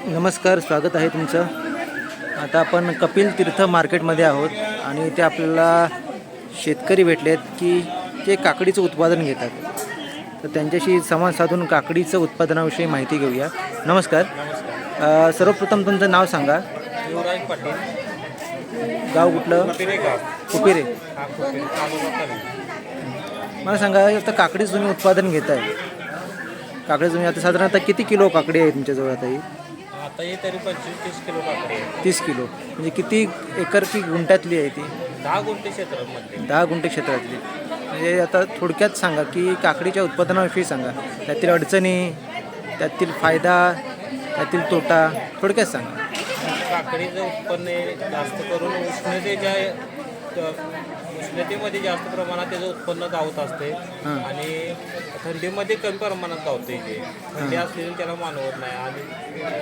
नमस्कार, स्वागत आहे तुमचं. आता आपण कपिल तीर्थ मार्केटमध्ये आहोत आणि इथे आपल्याला शेतकरी भेटलेत की ते काकडीचं उत्पादन घेतात. तर त्यांच्याशी संवाद साधून काकडीचं उत्पादनाविषयी माहिती घेऊया. नमस्कार. सर्वप्रथम तुमचं नाव सांगा. युवराज पाटील, गाव कुठलं? कुपिरे. मला सांगा, आता काकडीचं तुम्ही उत्पादन घेताय. काकडी तुम्ही आता साधारणतः किती किलो काकडी आहे तुमच्याजवळ आता ही? आता हे तरी 25-30 किलो काकडी आहे. 30 किलो. म्हणजे किती एकर की गुंठ्यातली आहे ती? 10 गुंठे क्षेत्रामध्ये. 10 गुंठे क्षेत्रातली. म्हणजे आता थोडक्यात सांगा की काकडीच्या उत्पादनाविषयी सांगा. त्यातील अडचणी, त्यातील फायदा, त्यातील तोटा थोडक्यात सांगा. काकडीचं उत्पन्न जास्त करून उष्णतेमध्ये जास्त प्रमाणात त्याचं उत्पन्न गावत असते आणि थंडीमध्ये कमी प्रमाणात गावते. इथे थंडी असलेली त्याला मानवत नाही आणि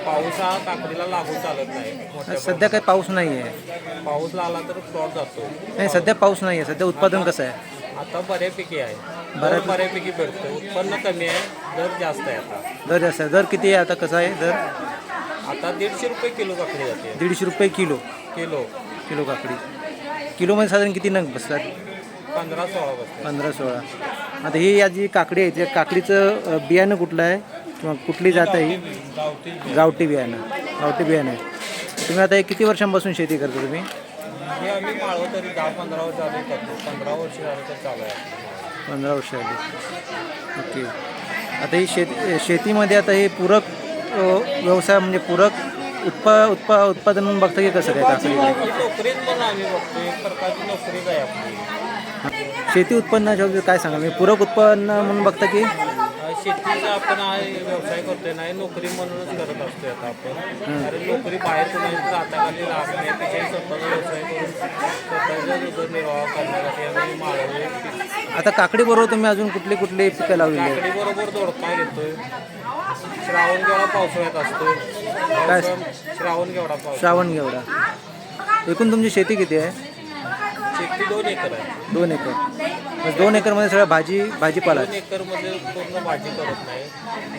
पाऊस हा काकडीला लागून चालत नाही. सध्या काही पाऊस नाही आहे. पाऊस लागला तर फ्लॉट जातो. नाही, सध्या पाऊस नाही आहे. सध्या उत्पादन कसं आहे? आता बऱ्यापैकी आहे. बऱ्यापैकी भेटतं. उत्पन्न कमी आहे, दर जास्त आहे. आता दर जास्त आहे. दर किती आहे आता? कसं आहे दर? आता 150 रुपये किलो काकडी जाते. 150 रुपये किलो. किलो किलो काकडी. किलोमध्ये साधारण किती नग बसतात? 15-16 बसतात. 15-16. आता ही या जी काकडी आहे त्या काकडीचं बियाणं कुठलं आहे किंवा कुठली जात आहे ही? गावठी बियाणं. गावठी बियाणं आहे. तुम्ही आता हे किती वर्षांपासून शेती करता तुम्ही? हे आम्ही माळवं तरी 10-15 वर्ष झाले करतो. 15 वर्ष झाले तर चालू आहे. 15 वर्ष आली. ओके. आता ही शेतीमध्ये आता हे पूरक व्यवसाय म्हणजे पूरक उत्पादन म्हणून बघता की कसं काय काकडीकडे? नोकरीत पण आम्ही बघतो. एक प्रकारची नोकरीच आहे आपली. शेती उत्पन्नाच्या बाबतीत काय सांगा? मी पूरक उत्पन्न म्हणून बघता की शेतीचा आपण हा व्यवसाय करतोय नाही, नोकरी म्हणूनच करत असतोय आता आपण. कारण नोकरी बाहेर कुणाची हाताखाली राहत नाही. त्याच्याही स्वतःचा व्यवसाय करून स्वतःचा उदरनिर्वाह करण्यासाठी आम्ही माळवं. आता काकडी बरोबर तुम्ही अजून कुठली पिकं लावलेली आहेत? काकडी बरोबर दोडका घेतोय. श्रावण घेवडा पावसाळ्यात असतो. काय? श्रावण घेवडा पाऊस. श्रावण घेवडा. एकूण तुमची शेती किती आहे? शेती 2 एकर आहे. 2 एकर. मग 2 एकरमध्ये सगळं भाजीपाला? 2 एकरमध्ये पूर्ण भाजी करत नाही.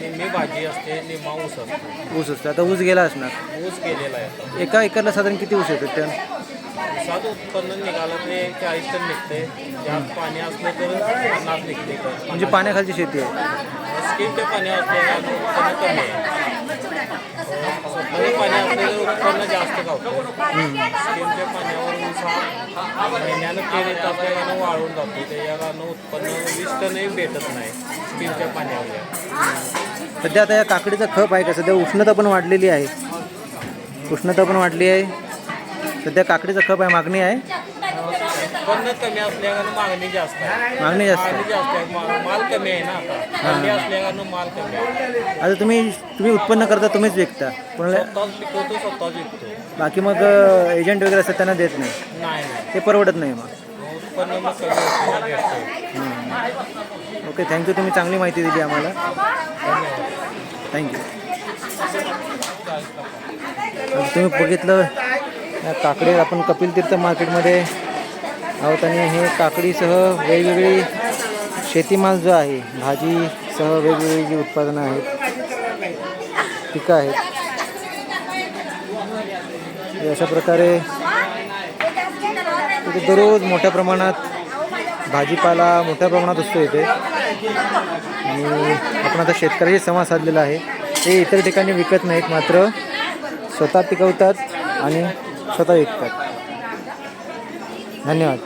निम्मी भाजी असते, निम्मा ऊस असतो. ऊस असतो. आता ऊस गेला असणार. ऊस केलेला आहे. एका एकरला साधारण किती ऊस येतात त्या? ऊसाचं उत्पन्न निघालं ते 40 टन निघते. जास्त पाणी असलं तर 50 निघते. म्हणजे पाण्याखालची शेती आहे. स्कीमचे पाणी असल्यानं उत्पन्न कमी आहे. स्वतःचं पाणी असलेलं उत्पन्न जास्त गावतं. स्कीमच्या पाण्यावर ऊस हा महिन्यानं पेर येत असल्यानं वाळून जातो. त्याच्या कारण उत्पन्न 20 टनही भेटत नाही स्कीमच्या पाण्यावर. सध्या आता या काकडीचा खप आहे का? सध्या उष्णता पण वाढलेली आहे. सध्या काकडीचा खप आहे, मागणी आहे. उत्पन्न कमी असल्यानं मागणी जास्त आहे. मागणी जास्त आहे. माल कमी आहे ना आता. थंडी असल्यानं माल कमी आहे. आता तुम्ही उत्पन्न करता, तुम्हीच विकता कोणाला? स्वतःच पिकवतो, स्वतःच विकतो. बाकी मग एजंट वगैरे असतात त्यांना देत नाही? नाही. ते परवडत नाही मग. उत्पन्न मग कमी असल्यानं भेटतो. Okay, thank you. तुम्ही चांगली माहिती दिली आम्हाला. थँक्यू. तुम्ही बघितलं काकडी आपण कपिल तीर्थ मार्केटमध्ये आहोत आणि हे काकडीसह वेगवेगळी शेतीमाल जो आहे, भाजीसह वेगवेगळी जी उत्पादनं आहेत, पिकं आहेत, अशा प्रकारे इथे दररोज मोठ्या प्रमाणात भाजीपाला मोठ्या प्रमाणात असतो इथे. आणि आपण आता शेतकऱ्याशी संवाद साधलेला आहे. ते इतर ठिकाणी विकत नाहीत, मात्र स्वतः पिकवतात आणि स्वतः विकतात. धन्यवाद.